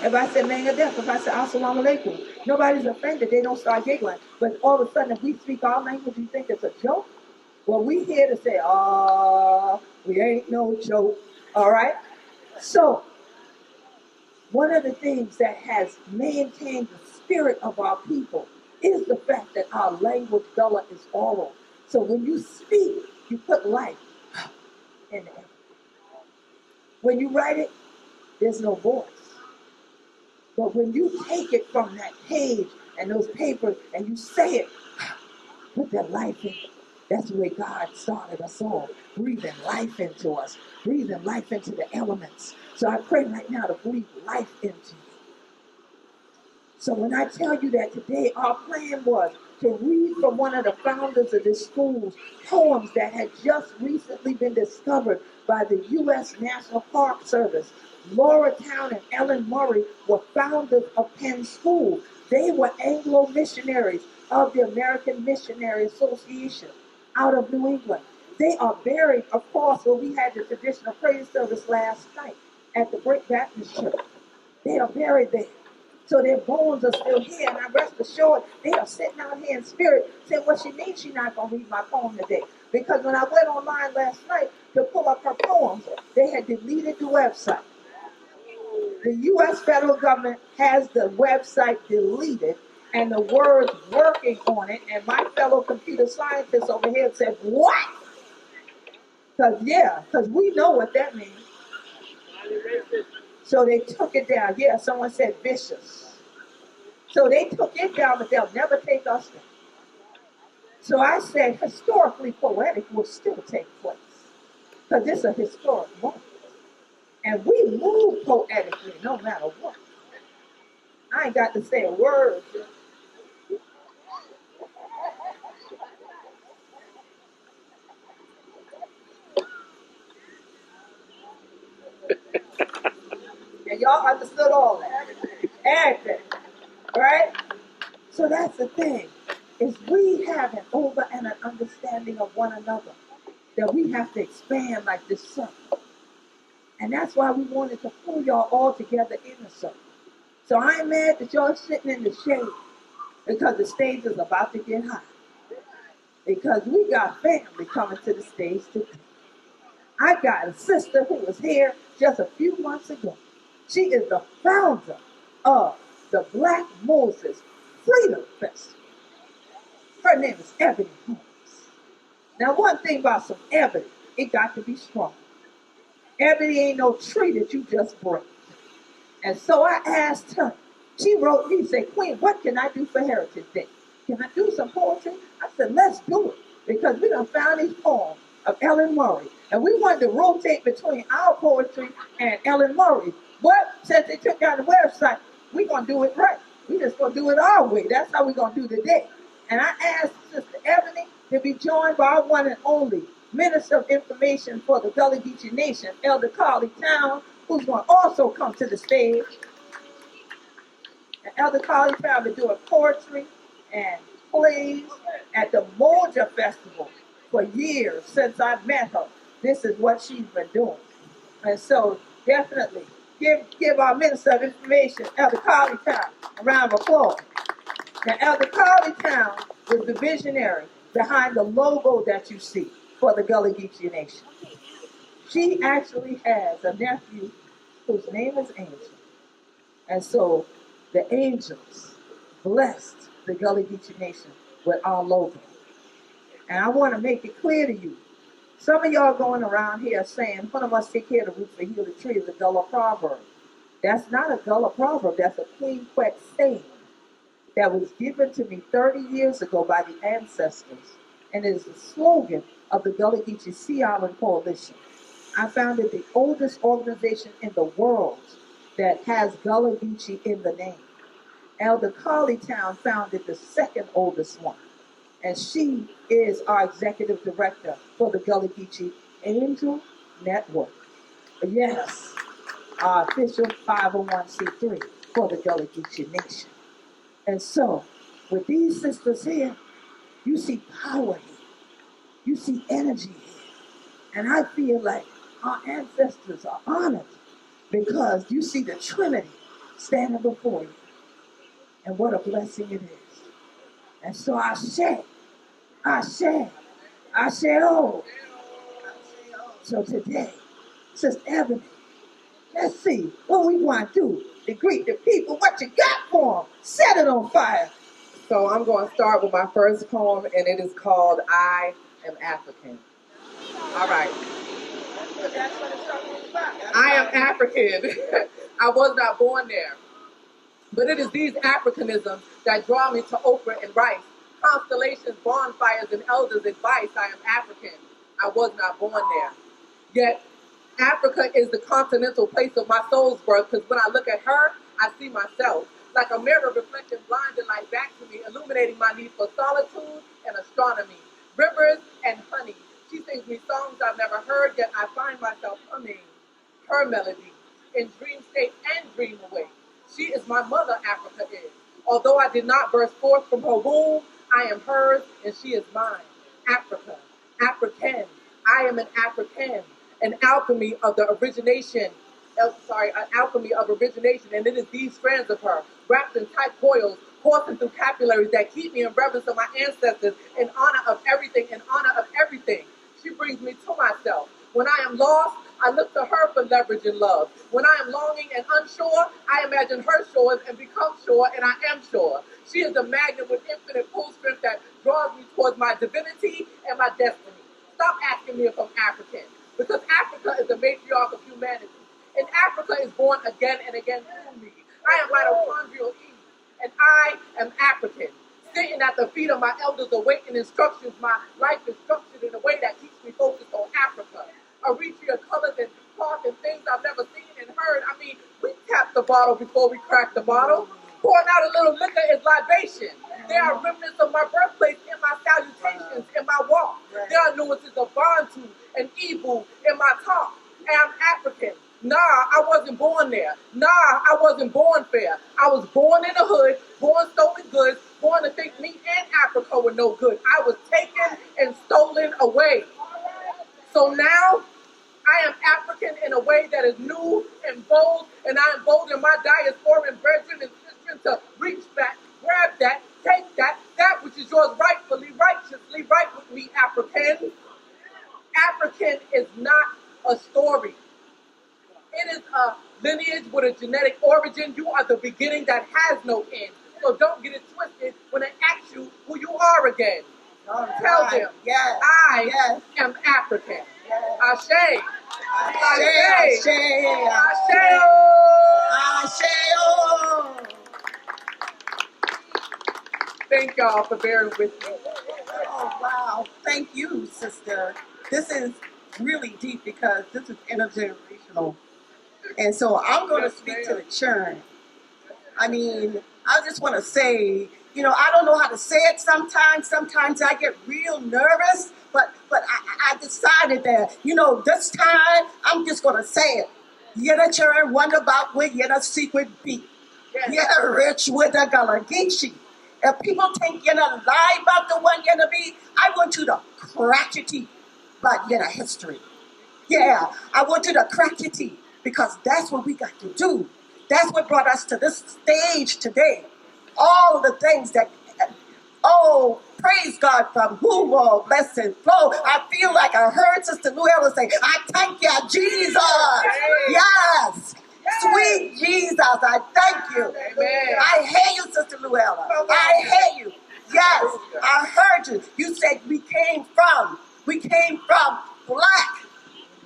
If I said Mangadef, if I said Assalamu alaikum, nobody's offended. They don't start giggling. But all of a sudden, if we speak our language, you think it's a joke? Well, we here to say, we ain't no joke. All right? So, one of the things that has maintained the spirit of our people is the fact that our language, Gullah, is oral. So when you speak, you put life in it. When you write it, there's no voice. But when you take it from that page and those papers and you say it, put that life in it. That's the way God started us all, breathing life into us, breathing life into the elements. So I pray right now to breathe life into you. So when I tell you that today our plan was to read from one of the founders of this school's poems that had just recently been discovered by the U.S. National Park Service. Laura Towne and Ellen Murray were founders of Penn School. They were Anglo missionaries of the American Missionary Association out of New England. They are buried, of course, where we had the traditional praise service last night at the Great Baptist Church. They are buried there. So their bones are still here, and I rest assured they are sitting out here in spirit saying, well, she means she's not going to read my poem today. Because when I went online last night to pull up her poems, they had deleted the website. The U.S. federal government has the website deleted and the words working on it, and my fellow computer scientists over here said, what? Because we know what that means. So they took it down. Yeah, someone said vicious. So they took it down, but they'll never take us down. So I said historically poetic will still take place. Because it's a historic moment. And we move poetically no matter what. I ain't got to say a word. And y'all understood all that. Everything. Right? So that's the thing. Is we have an over and an understanding of one another. That we have to expand like this circle. And that's why we wanted to pull y'all all together in a circle. So I ain't mad that y'all sitting in the shade. Because the stage is about to get hot. Because we got family coming to the stage today. I got a sister who was here just a few months ago. She is the founder of the Black Moses Freedom Festival. Her name is Eboni Holmes. Now, one thing about some ebony, it got to be strong. Ebony ain't no tree that you just break. And so I asked her. She wrote me, said, Queen, what can I do for Heritage Day? Can I do some poetry? I said, let's do it. Because we done found these poems of Ellen Murray. And we wanted to rotate between our poetry and Ellen Murray. But since they took down the website, we're going to do it right. We just going to do it our way. That's how we're going to do today. And I asked Sister Eboni to be joined by our one and only Minister of Information for the Gullah Geechee Nation, Elder Carlie Towne, who's going to also come to the stage. And Elder Carlie Towne been doing poetry and plays at the Moja Festival for years since I met her. This is what she's been doing. And so definitely give our Minister of Information, Elder Carlie Towne, a round of applause. Now, Elder Carlie Towne was the visionary behind the logo that you see for the Gullah Geechee Nation. She actually has a nephew whose name is Angel. And so the angels blessed the Gullah Geechee Nation with our logo. And I want to make it clear to you, some of y'all going around here saying, one of us take care of the roots and heal the tree is a Gullah proverb. That's not a Gullah proverb. That's a Queen Quet saying that was given to me 30 years ago by the ancestors. And it is the slogan of the Gullah Geechee Sea Island Coalition. I founded the oldest organization in the world that has Gullah Geechee in the name. Elder Carlie Towne founded the second oldest one. And she is our executive director for the Gullah Geechee Angel Network. Yes, our official 501c3 for the Gullah Geechee Nation. And so, with these sisters here, you see power here. You see energy here. And I feel like our ancestors are honored because you see the Trinity standing before you. And what a blessing it is. And so I say, oh. So today, Sister Eboni, let's see what we want to do to greet the people. What you got for them? Set it on fire. So I'm going to start with my first poem, and it is called I Am African. All right. I am African. I was not born there. But it is these Africanisms that draw me to Oprah and Rice, constellations, bonfires, and elders' advice. I am African. I was not born there. Yet, Africa is the continental place of my soul's birth, because when I look at her, I see myself. Like a mirror reflecting blinded light back to me, illuminating my need for solitude and astronomy, rivers and honey. She sings me songs I've never heard, yet I find myself humming her melody in dream state and dream away. She is my mother, Africa is. Although I did not burst forth from her womb, I am hers and she is mine. Africa, African. I am an African, an alchemy of the origination. An alchemy of origination, and it is these strands of her, wrapped in tight coils, coursing through capillaries that keep me in reverence of my ancestors, in honor of everything, in honor of everything. She brings me to myself. When I am lost, I look to her for leverage and love. When I am longing and unsure, I imagine her shores and become sure, and I am sure. She is the magnet with infinite pull strength that draws me towards my divinity and my destiny. Stop asking me if I'm African, because Africa is the matriarch of humanity. And Africa is born again and again through me. I am mitochondrial Eve, and I am African. Sitting at the feet of my elders awaiting instructions, my life is structured in a way that keeps me focused on Africa. A Eritrea colors and cloth and things I've never seen and heard. I mean, we tap the bottle before we crack the bottle. Pouring out a little liquor is libation. There are remnants of my birthplace in my salutations, in my walk. There are nuances of Bantu and Igbo in my talk. And I'm African. Nah, I wasn't born there. Nah, I wasn't born fair. I was born in the hood, born stolen goods, born to think me and Africa were no good. I was taken and stolen away. So now, I am African in a way that is new and bold, and I am bold in my diasporan brethren and sisters to reach back, grab that, take that which is yours rightfully, righteously, right with me, African. African is not a story. It is a lineage with a genetic origin. You are the beginning that has no end. So don't get it twisted when they ask you who you are again. Tell them, I am African. Ashe. Ashe. Ashe. Thank y'all for bearing with me. Oh, wow. Thank you, sister. This is really deep because this is intergenerational. And so I'm going to speak to the churn. I mean, I just want to say, I don't know how to say it sometimes. Sometimes I get real nervous, but I decided that, this time I'm just going to say it. Yeddi churn, wonder about where Yeddi secret be. Yeddi rich with a Gullah Geechee. If people think you're not lie about the one you're gonna be, I want you to crack your teeth about Yeddi history. Yeah, I want you to crack your teeth because that's what we got to do. That's what brought us to this stage today. All of the things that, praise God from whom all blessings flow. I feel like I heard Sister Luella say, I thank you, Jesus. Yes. Sweet Jesus, I thank you. Amen. I hear you, Sister Luella. I hear you. Yes, I heard you. You said we came from black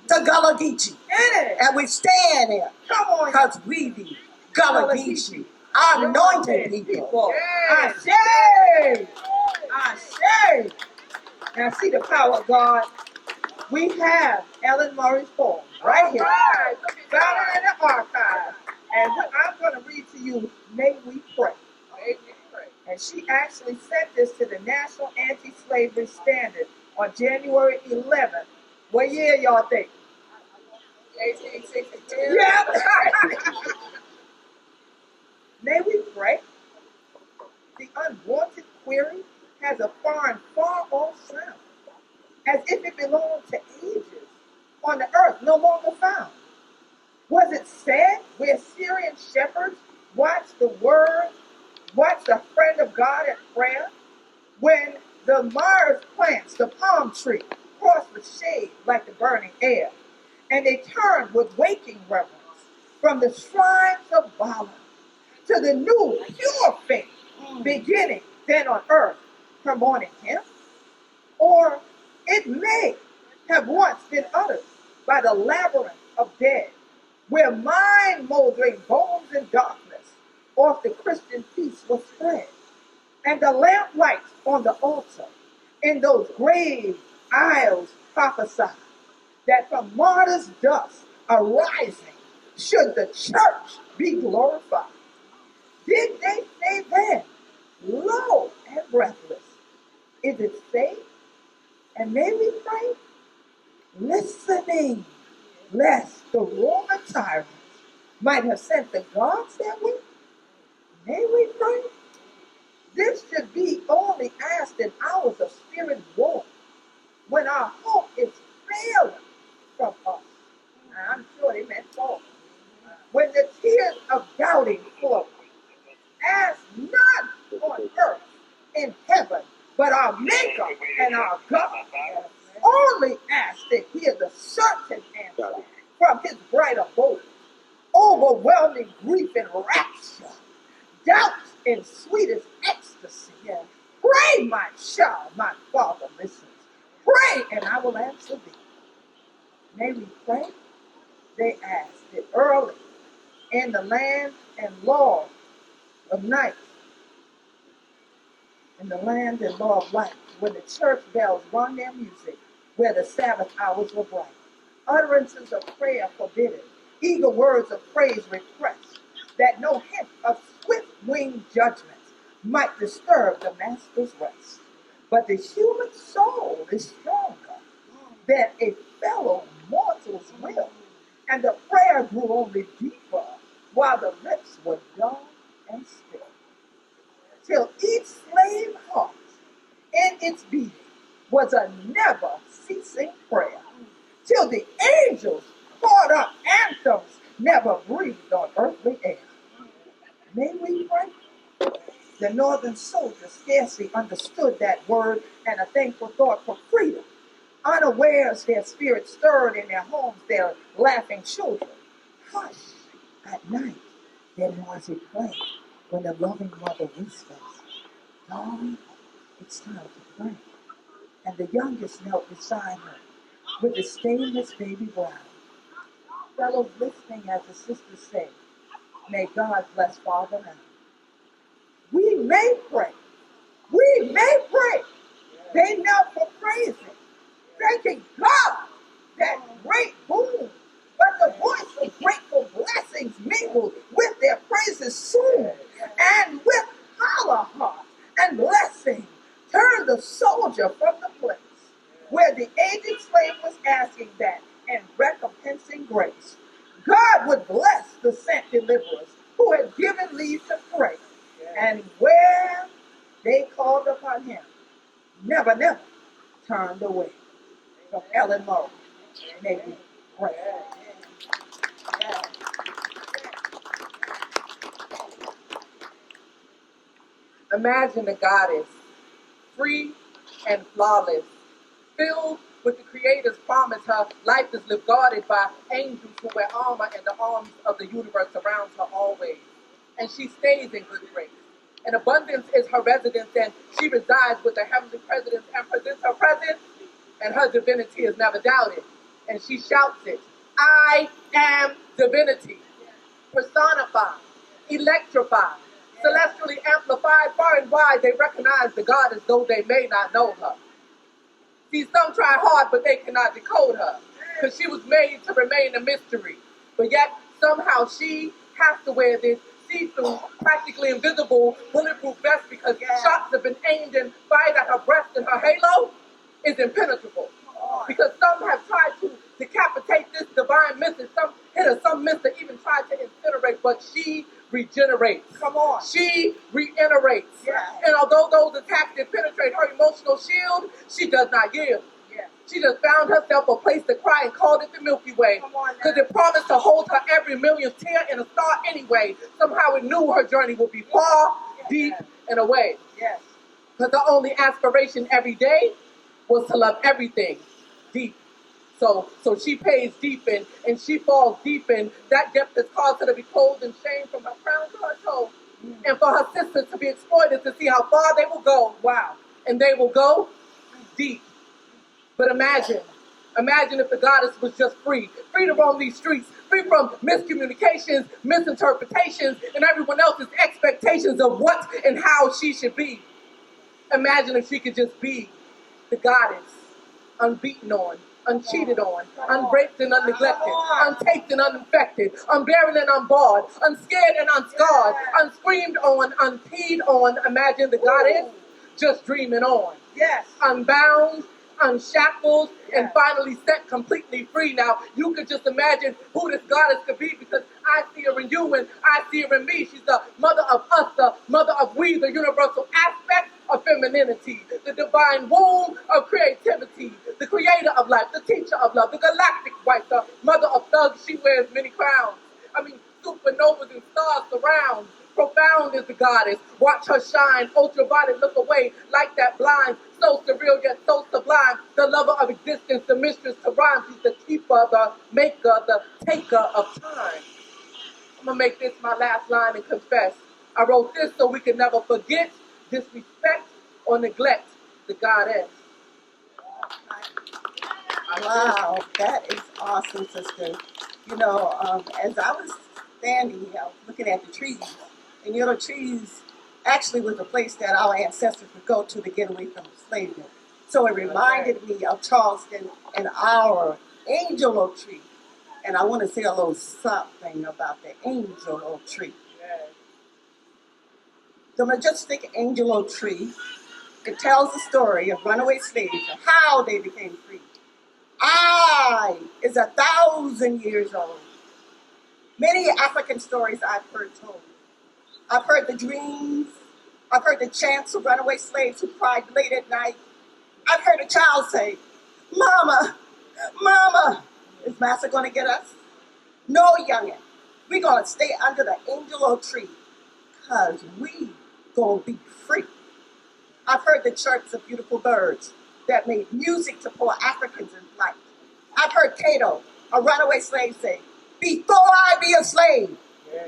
to Gullah Geechee. And we stand there. Come on. Because we be Gullah Geechee. Our anointed people. Ashe. Ashe. Now see the power of God. We have Ellen Murray's poem right here. Found it in the archive. And I'm going to read to you, May We Pray. And she actually sent this to the National Anti-Slavery Standard on January 11th. What year y'all think? 1862. Yeah. May we pray? The unwanted query has a foreign, far-off sound, as if it belonged to ages, on the earth no longer found. Was it said where Syrian shepherds watch the word, watch the friend of God at prayer. When the Mars plants the palm tree cross the shade like the burning air, and they turn with waking reverence from the shrines of Bala to the new pure faith beginning then on earth her morning hymn. Or it may have once been uttered by the labyrinth of dead, where mind moldering bones in darkness off the Christian feast was spread, and the lamplights on the altar in those grave aisles prophesied that from martyrs' dust arising should the church be glorified. Did they say then, low and breathless, is it safe? And may we pray, listening, lest the Roman tyrants might have sent the gods that way? May we pray? This should be only asked in hours of spirit war, when our hope is failing from us. I'm sure they meant fall. When the tears of doubting flow, ask not on earth, in heaven, but our Maker and our God. Only ask to hear the certain answer from his bright abode. Overwhelming grief and rapture, doubt in sweetest ecstasy. Pray, my child, my Father listens. Pray, and I will answer thee. May we pray? They asked it early in the land and law of night, in the land and law of light, when the church bells rung their music, where the Sabbath hours were bright. Utterances of prayer forbidden, eager words of praise repressed, that no hint of swift-winged judgments might disturb the master's rest. But the human soul is stronger than a fellow mortal's will, and the prayer grew only deeper while the lips were dumb and still, till each slave heart in its beating was a never-ceasing prayer, till the angels caught up anthems never breathed on earthly air. May we pray? The northern soldiers scarcely understood that word and a thankful thought for freedom. Unawares their spirits stirred in their homes their laughing children. Hush, at night, then was it pray, when the loving mother whispers, darling, it's time to pray. And the youngest knelt beside her with the stainless baby brow. Fellows listening as the sisters say, may God bless Father now. We may pray. We may pray. They knelt for praising, thanking God, that great boon. But the voice of grateful blessings mingled with their praises soon, and with holler heart and blessing turned the soldier from the place where the aged slave was asking that and recompensing grace, God would bless the sent deliverers who had given leave to pray. And where they called upon him, never, never turned away. From Ellen Morrow, may we pray. Imagine a goddess, free and flawless, filled with the Creator's promise. Her life is lived guarded by angels who wear armor, and the arms of the universe surrounds her always. And she stays in good grace. And abundance is her residence, and she resides with the heavenly presidents and presents her presence, and her divinity is never doubted. And she shouts it, I am divinity, personified, electrified, celestially amplified, far and wide. They recognize the goddess, though they may not know her. See, some try hard, but they cannot decode her, because she was made to remain a mystery. But yet, somehow she has to wear this see-through, practically invisible, bulletproof vest, because shots have been aimed and fired at her breast, and her halo is impenetrable. Because some have tried to decapitate this divine mystic, some hit her, some missed her, even tried to incinerate, but she regenerates. Come on. She reiterates. And although those attacks did penetrate her emotional shield, she does not yield. She just found herself a place to cry and called it the Milky Way. Because it promised to hold her every millionth tear in a star anyway. Somehow it knew her journey would be far, deep, and away. Yes. Because her only aspiration every day was to love everything deep. So she pays deep in, and she falls deep in. That depth has caused her to be cold and shame from her crown to her toe. And for her sisters to be exploited to see how far they will go. Wow. And they will go deep. But imagine if the goddess was just free to roam these streets, free from miscommunications, misinterpretations, and everyone else's expectations of what and how she should be. Imagine if she could just be the goddess, unbeaten on, uncheated on, unraped and unneglected, untaped and uninfected, unbarren and unbarred, unscared and unscarred, unscreamed on, unpeed on. Imagine the goddess just dreaming on. Yes. Unbound, unshackled, and finally set completely free. Now, you could just imagine who this goddess could be, because I see her in you and I see her in me. She's the mother of us, the mother of we, the universal aspect of femininity, the divine womb of creativity, the creator of life, the teacher of love, the galactic wife, the mother of thugs. She wears many crowns. I mean, supernovas and stars surround. Profound is the goddess. Watch her shine. Ultraviolet look away like that blind. So surreal yet so sublime. The lover of existence, the mistress to rhyme. She's the keeper, the maker, the taker of time. I'm going to make this my last line and confess. I wrote this so we can never forget, disrespect, or neglect the goddess. Wow, that is awesome, sister. You know, as I was standing here, I was looking at the trees, and you know, trees actually was a place that our ancestors would go to get away from slavery. So it reminded me of Charleston and our angel oak tree. And I want to say a little something about the angel oak tree. The majestic angel oak tree, it tells the story of runaway slaves and how they became free. I is 1,000 years old. Many African stories I've heard told. I've heard the dreams. I've heard the chants of runaway slaves who cried late at night. I've heard a child say, "Mama, Mama, is Master going to get us?" No, youngin'. We're going to stay under the angel oak tree because we going to be free. I've heard the chirps of beautiful birds that made music to poor Africans in flight. I've heard Cato, a runaway slave, say, "Before I be a slave,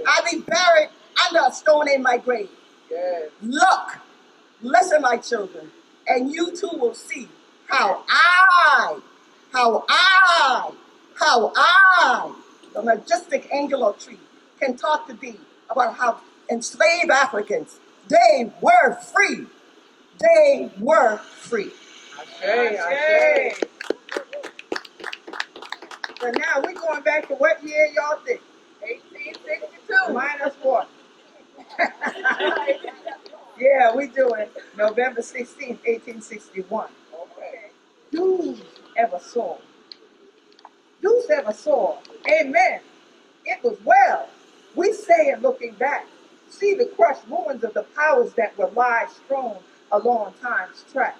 I be buried under a stone in my grave." Look, listen, my children, and you too will see how I, the majestic angel oak tree, can talk to thee about how enslaved Africans, they were free. They were free. Okay. So now we're going back to what year y'all think? 1862. Minus 1. Yeah, we doing November 16th, 1861. Okay. Dudes ever saw. Dudes ever saw. Amen. It was well. We say in looking back, see the crushed ruins of the powers that were lie strewn along time's track.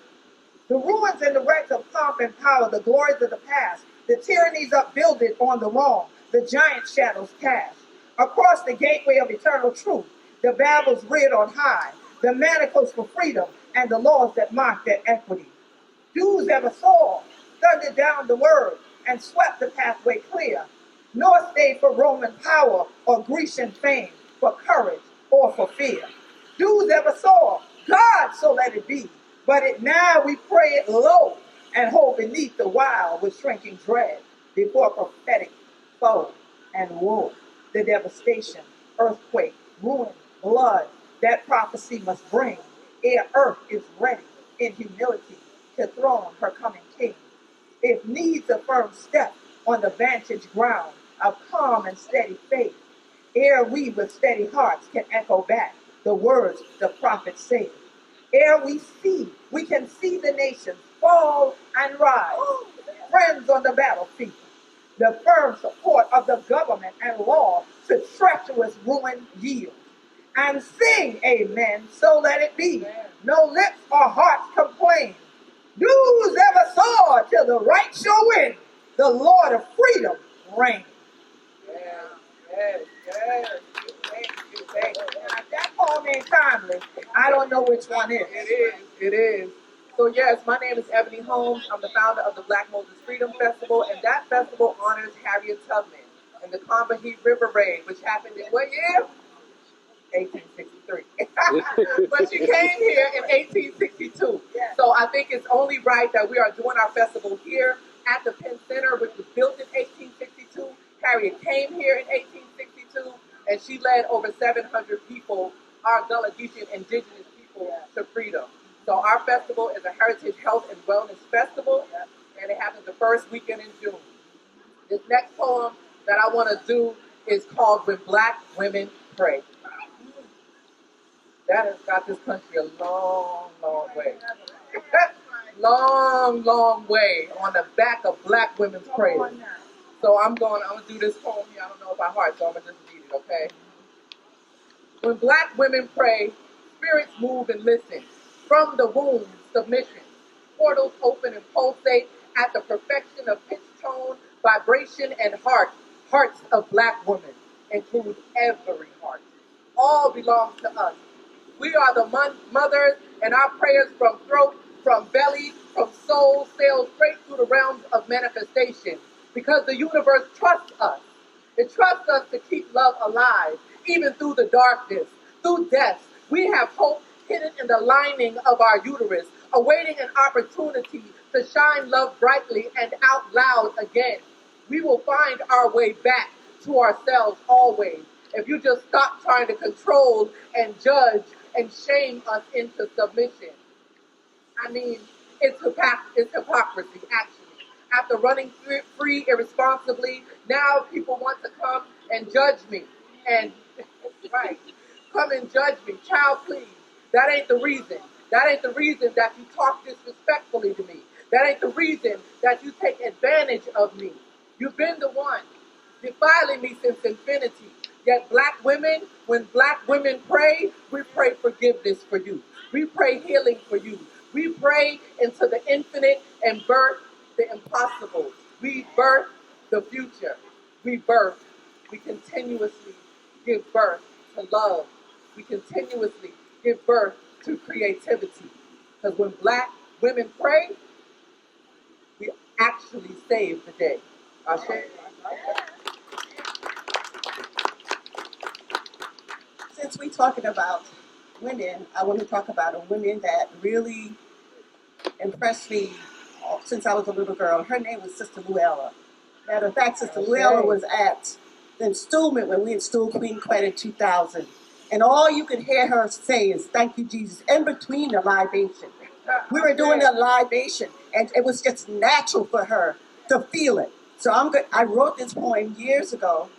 The ruins and the wrecks of pomp and power, the glories of the past, the tyrannies upbuilded on the wrong, the giant shadows cast. Across the gateway of eternal truth, the Babels reared on high, the manacles for freedom, and the laws that mock their equity. Dews ever saw, thundered down the word, and swept the pathway clear, nor stayed for Roman power or Grecian fame, for courage or for fear. Dews ever saw, God, so let it be, but it now we pray it low, and hold beneath the wild with shrinking dread, before prophetic foe and woe, the devastation, earthquake, ruin, blood, that prophecy must bring, ere earth is ready in humility to throne her coming king. If needs a firm step on the vantage ground of calm and steady faith, ere we with steady hearts can echo back the words the prophet said. Ere we can see the nations fall and rise, friends on the battlefield, the firm support of the government and law to treacherous ruin yield. And sing, amen, so let it be. No lips or hearts complain. News ever soar till the right shall win. The Lord of freedom reigns. Yes. Thank you. Now, if that poem ain't timely, I don't know which one is. It is. So yes, my name is Eboni Holmes. I'm the founder of the Black Moses Freedom Festival, and that festival honors Harriet Tubman and the Kuumba River Raid, which happened in what year? 1863. But she came here in 1862. So I think it's only right that we are doing our festival here at the Penn Center, which was built in 1862. Harriet came here in 1862, and she led over 700 people, our Gullah, Geechee, and indigenous people, to freedom. So our festival is a Heritage Health and Wellness Festival, and it happens the first weekend in June. This next poem that I want to do is called When Black Women Pray. That has got this country a long, long way. long way on the back of black women's prayers. So I'm going to do this poem here. I don't know by heart, so I'm going to just read it, okay? When black women pray, spirits move and listen. From the womb, submission. Portals open and pulsate at the perfection of pitch, tone, vibration, and heart. Hearts of black women include every heart. All belongs to us. We are the mothers, and our prayers from throat, from belly, from soul, sail straight through the realms of manifestation. Because the universe trusts us. It trusts us to keep love alive, even through the darkness, through death. We have hope hidden in the lining of our uterus, awaiting an opportunity to shine love brightly and out loud again. We will find our way back to ourselves always. If you just stop trying to control and judge and shame us into submission. I mean, it's hypocrisy, actually. After running free irresponsibly, now people want to come and judge me. And, right, come and judge me. Child, please, that ain't the reason. That ain't the reason that you talk disrespectfully to me. That ain't the reason that you take advantage of me. You've been the one defiling me since infinity. Yet black women, when black women pray, we pray forgiveness for you. We pray healing for you. We pray into the infinite and birth the impossible. We birth the future. We continuously give birth to love. We continuously give birth to creativity. Because when black women pray, we actually save the day. Ashe? Since we're talking about women, I want to talk about a woman that really impressed me since I was a little girl. Her name was Sister Luella. Matter of fact, Sister Luella was at the installment when we installed Queen Quet in 2000. And all you could hear her say is, "Thank you, Jesus," in between the libation. We were doing a libation, and it was just natural for her to feel it. So I wrote this poem years ago,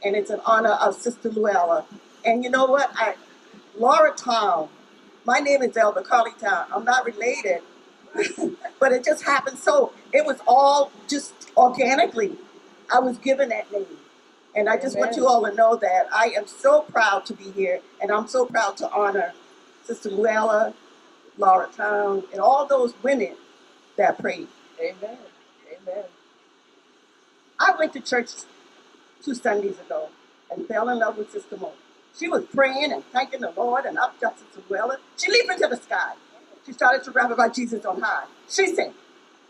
and it's in honor of Sister Luella. And you know what? Laura Towne. My name is Elder Carlie Towne. I'm not related, but it just happened so. It was all just organically. I was given that name. And I just want you all to know that I am so proud to be here, and I'm so proud to honor Sister Luella, Laura Towne, and all those women that prayed. Amen. Amen. I went to church 2 Sundays ago and fell in love with Sister Mo. She was praying and thanking the Lord, and up jumped Sister Luella. She leaped into the sky. She started to rap about Jesus on high. She said,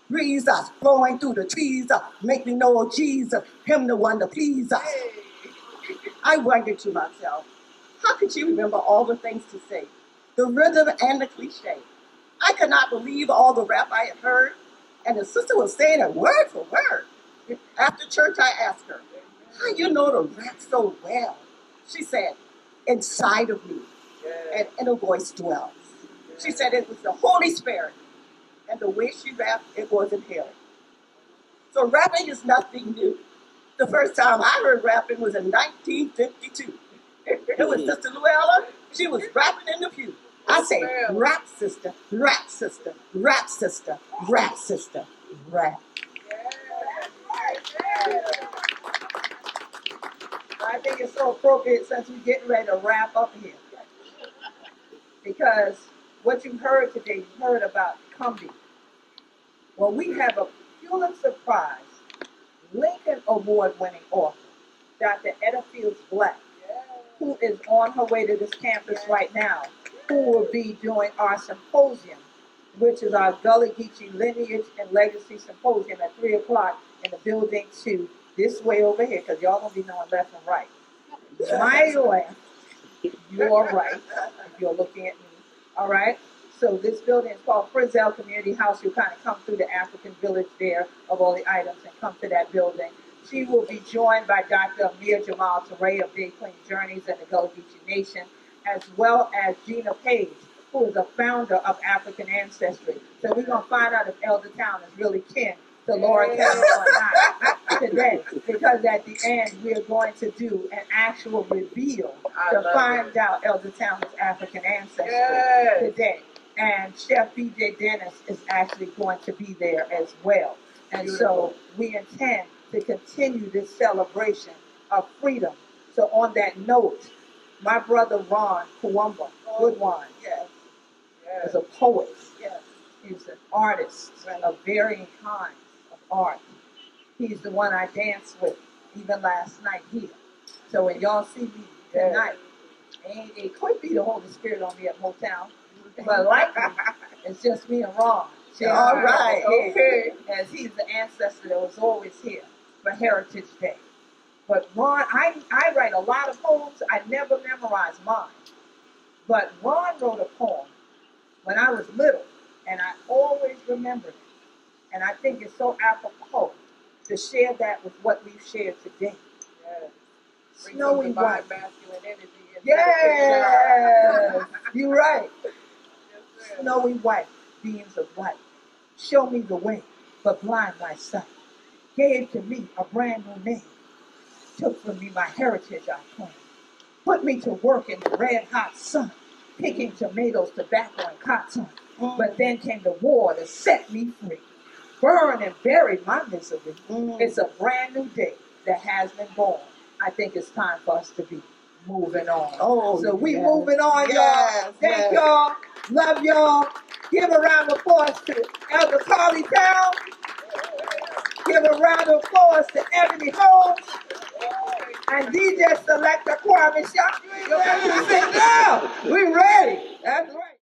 "Breeze us, flowing through the trees, make me know Jesus, him the one to please us." I wondered to myself, how could she remember all the things to say? The rhythm and the cliche. I could not believe all the rap I had heard, and the sister was saying it word for word. After church, I asked her, "How you know the rap so well?" She said, "Inside of me, an inner voice dwells." She said it was the Holy Spirit, and the way she rapped, it wasn't hell. So rapping is nothing new. The first time I heard rapping was in 1952. It was Sister Luella. She was rapping in the pew. I say, "Rap sister, rap sister, rap sister, rap sister, rap." I think it's so appropriate since we're getting ready to wrap up here. Because what you heard today, you heard about Kuumba. Well, we have a Pulitzer Prize, Lincoln Award-winning author, Dr. Etta Fields Black, who is on her way to this campus right now, who will be doing our symposium, which is our Gullah Geechee Lineage and Legacy Symposium at 3 o'clock in the building 2, this way over here, because y'all gonna be knowing left and right. My left, your right, if you're looking at me, all right? So this building is called Frizzell Community House. You kind of come through the African village there of all the items and come to that building. She will be joined by Dr. Amir Jamal Teray of Big Clean Journeys and the Gullah Geechee Nation, as well as Gina Page, who is a founder of African Ancestry. So we're going to find out if Elder Town is really kin to Laura Kelly or not today, because at the end we're going to do an actual reveal to find out Elder Town's African ancestry today. And Chef BJ Dennis is actually going to be there as well. And so we intend to continue this celebration of freedom. So on that note, my brother Ron Kuumba, Goodwine, is a poet. He's an artist of varying kinds of art. He's the one I danced with even last night here. So when y'all see me tonight, it could be the Holy Spirit on me at Motown, but likely it's just me and Ron. All right. Okay. As he's the ancestor that was always here for Heritage Day. But Ron, I write a lot of poems. I never memorize mine. But Ron wrote a poem when I was little, and I always remember it. And I think it's so apropos to share that with what we've shared today. Snowy white. Masculine energy. Yes, you're right. Snowy white, beams of light. Show me the way, but blind my sight. Gave to me a brand new name. Took from me my heritage I claim. Put me to work in the red hot sun, picking tomatoes, tobacco, and cotton. But then came the war to set me free. Burned and buried my misery. It's a brand new day that has been born. I think it's time for us to be moving on. So we moving on, y'all. Thank y'all. Love y'all. Give a round of applause to Elder Carlie Towne. Give a round of applause to Eboni Holmes. And DJ Selector Kwame Shop. We ready. That's right.